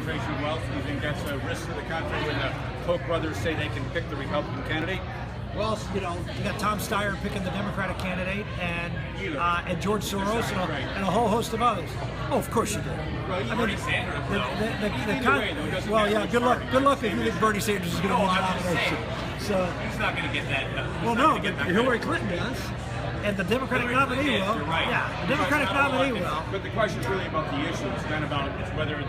concentration of wealth? Do you think that's a risk to the country when the Koch brothers say they can pick the Republican candidate? Well, you got Tom Steyer picking the Democratic candidate, and George Soros and a whole host of others. Oh, of course you do. Well, Bernie Sanders, well, yeah. Good luck if you think Bernie Sanders is going to win the nomination. So he's not going to get that. Well, no, but Hillary Clinton does. And the Democratic nominee will. Right. Yeah, the Democratic nominee will. But the question is really about the issue. It's not about whether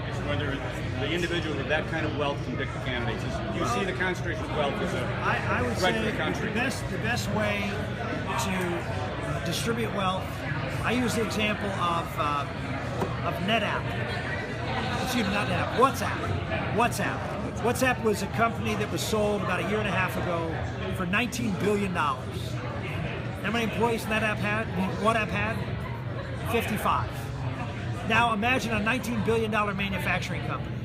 the individual with that kind of wealth can pick the candidates. Do you see the concentration of wealth as I would threat say to the country? The best way to distribute wealth. I use the example of NetApp. Excuse me, not NetApp. WhatsApp. WhatsApp was a company that was sold about a year and a half ago for $19 billion. How many employees WhatsApp had? 55. Now imagine a $19 billion manufacturing company.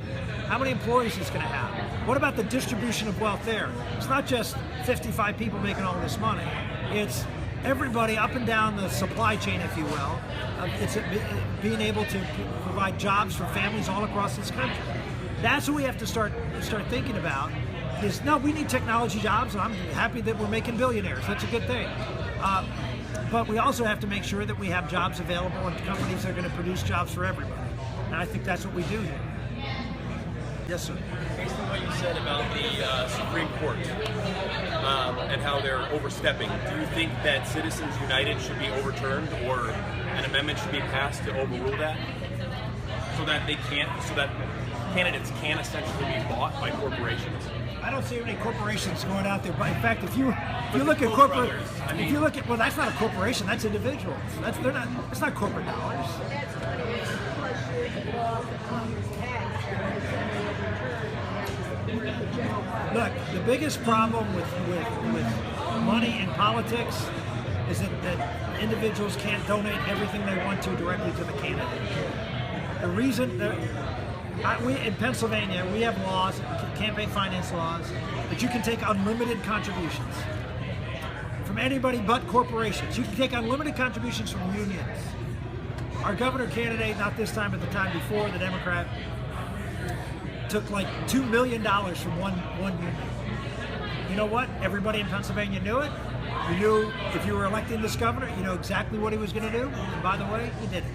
How many employees is going to have? What about the distribution of wealth there? It's not just 55 people making all this money. It's everybody up and down the supply chain, if you will. It's being able to provide jobs for families all across this country. That's what we have to start thinking about. Is no, we need technology jobs, and I'm happy that we're making billionaires. That's a good thing. But we also have to make sure that we have jobs available and companies that are going to produce jobs for everybody. And I think that's what we do here. Yes, sir. Based on what you said about the Supreme Court and how they're overstepping, do you think that Citizens United should be overturned or an amendment should be passed to overrule that? So that candidates can essentially be bought by corporations? I don't see any corporations going out there. But in fact, if you look at corporate, well, that's not a corporation. That's individuals. It's not corporate dollars. Look, the biggest problem with money in politics is that individuals can't donate everything they want to directly to the candidate. The reason we in Pennsylvania, we have laws, campaign finance laws, that you can take unlimited contributions from anybody but corporations. You can take unlimited contributions from unions. Our governor candidate, not this time, but the time before, the Democrat, took like $2 million from one union. You know what? Everybody in Pennsylvania knew it. You knew if you were electing this governor, you know exactly what he was going to do. And by the way, he did it.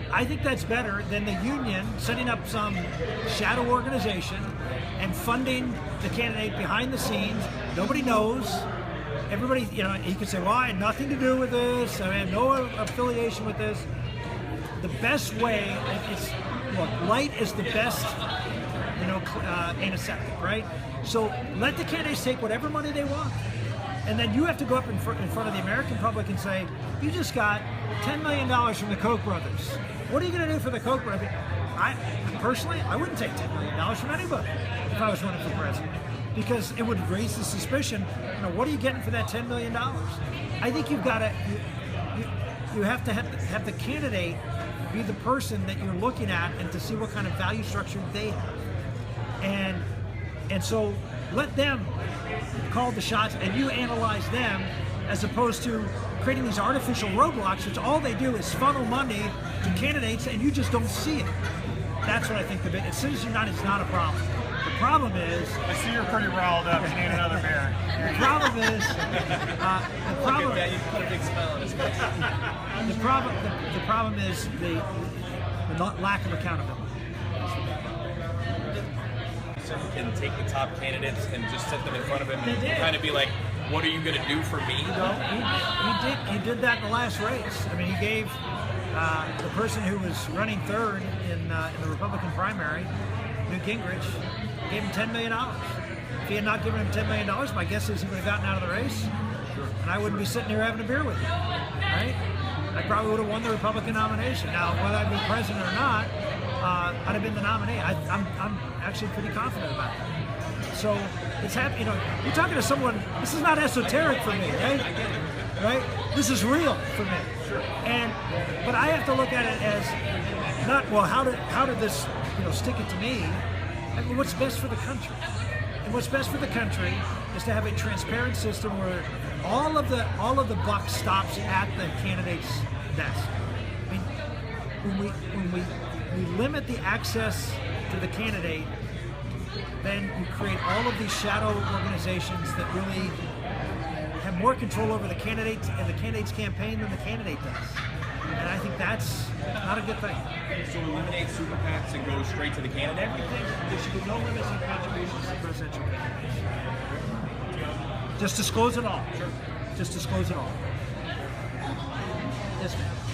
I think that's better than the union setting up some shadow organization and funding the candidate behind the scenes. Nobody knows. Everybody, he could say, well, I had nothing to do with this. I had no affiliation with this. The best way, light is the best, antiseptic, right? So let the candidates take whatever money they want. And then you have to go up in front of the American public and say, you just got $10 million from the Koch brothers. What are you going to do for the Koch brothers? Personally, I wouldn't take $10 million from anybody if I was running for president, because it would raise the suspicion, what are you getting for that $10 million? I think you've got to, you have to have the candidate be the person that you're looking at and to see what kind of value structure they have. And so let them call the shots and you analyze them, as opposed to creating these artificial roadblocks, which all they do is funnel money to candidates and you just don't see it. That's what I think Citizens United is not a problem. The problem is... I see you're pretty riled up. You need another beer. The problem is... You put a big smile on his face. The problem is the lack of accountability. Can take the top candidates and just set them in front of him and kind of be like, what are you going to do for me, though? He did that in the last race. I mean, he gave the person who was running third in the Republican primary, Newt Gingrich, gave him $10 million. If he had not given him $10 million, my guess is he would have gotten out of the race, and I wouldn't be sitting here having a beer with him, right? I probably would have won the Republican nomination. Now, whether I'd be president or not, I'd have been the nominee. I'm actually pretty confident about that. So it's happening. You're talking to someone. This is not esoteric for me, right? Right? This is real for me. But I have to look at it as not, well, how did this stick it to me? I mean, what's best for the country? And what's best for the country is to have a transparent system where all of the buck stops at the candidate's desk. I mean, when we limit the access to the candidate, then you create all of these shadow organizations that really have more control over the candidate and the candidate's campaign than the candidate does. And I think that's not a good thing. So eliminate super PACs and go straight to the candidate? Everything, there should be no limits on contributions to presidential candidates. Just disclose it all. Sure. Just disclose it all. Yes, ma'am.